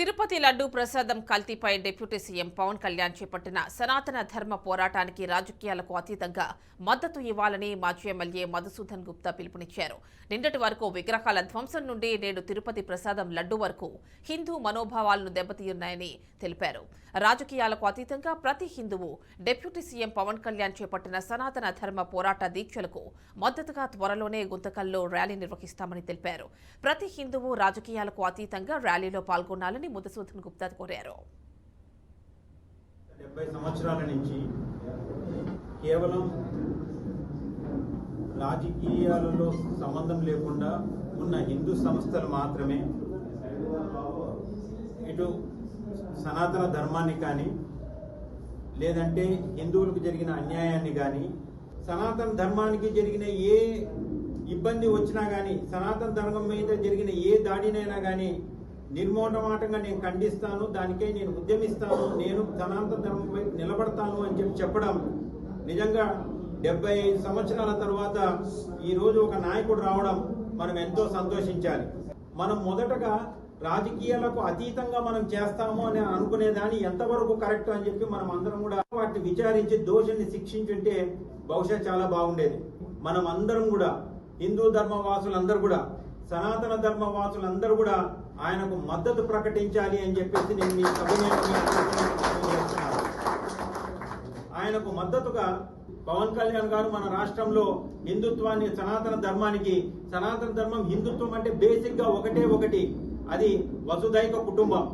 తిరుపతి లడ్డూ ప్రసాదం కల్తీపై deputy CM Pawan Kalyan చేపట్టిన సనాతన ధర్మ పోరాటానికి రాజకీయాలకు అతీతంగా మద్దతు ఇవ్వాలని మాజీ ఎమ్మెల్యే మధుసూదన్ గుప్తా పిలుపునిచ్చారు. నిన్నటి వరకు విగ్రహాల ధ్వంసం నుండి నేడు తిరుపతి ప్రసాదం లడ్డూ వరకు హిందూ మనోభావాలను దెబ్బతీయున్నాయని తెలిపారు. రాజకీయాలకు అతీతంగా ప్రతి హిందువు డిప్యూటీ సీఎం పవన్ కళ్యాణ్ చేపట్టిన సనాతన ధర్మ పోరాట దీక్షలకు మద్దతుగా త్వరలోనే గుంతకల్లో ర్యాలీ నిర్వహిస్తామని తెలిపారు. ప్రతి హిందువు రాజకీయాలకు అతీతంగా ర్యాలీలో పాల్గొనాలని మధుసూదన్ గుప్తా కోరారు. 70 సంవత్సరాల నుంచి కేవలం రాజకీయాలలో సంబంధం లేకుండా ఉన్న హిందూ సంస్థలు మాత్రమే ఇటు సనాతన ధర్మాన్ని కానీ లేదంటే హిందువులకు జరిగిన అన్యాయాన్ని కానీ సనాతన ధర్మానికి జరిగిన ఏ ఇబ్బంది వచ్చినా కానీ సనాతన ధర్మం మీద జరిగిన ఏ దాడినైనా కానీ నిర్మోహమాటంగా నేను ఖండిస్తాను, దానికై నేను ఉద్యమిస్తాను, నేను సనాతన ధర్మంపై నిలబడతాను అని చెప్పడం నిజంగా 75 సంవత్సరాల తర్వాత ఈరోజు ఒక నాయకుడు రావడం మనం ఎంతో సంతోషించాలి. మనం మొదటగా రాజకీయాలకు అతీతంగా మనం చేస్తాము అని అనుకునేదాన్ని ఎంతవరకు కరెక్ట్ అని చెప్పి మనం అందరం కూడా వాటిని విచారించి దోషుల్ని శిక్షించుంటే బహుశా చాలా బాగుండేది. మనం అందరం కూడా హిందూ ధర్మవాసులందరూ కూడా సనాతన ధర్మవాసులందరూ కూడా ఆయనకు మద్దతు ప్రకటించాలి అని చెప్పేసి నేను మీ ఆయనకు మద్దతుగా పవన్ కళ్యాణ్ గారు మన రాష్ట్రంలో హిందుత్వాన్ని సనాతన ధర్మం హిందుత్వం అంటే బేసిక్ గా ఒకటి అది వసుదైక కుటుంబం.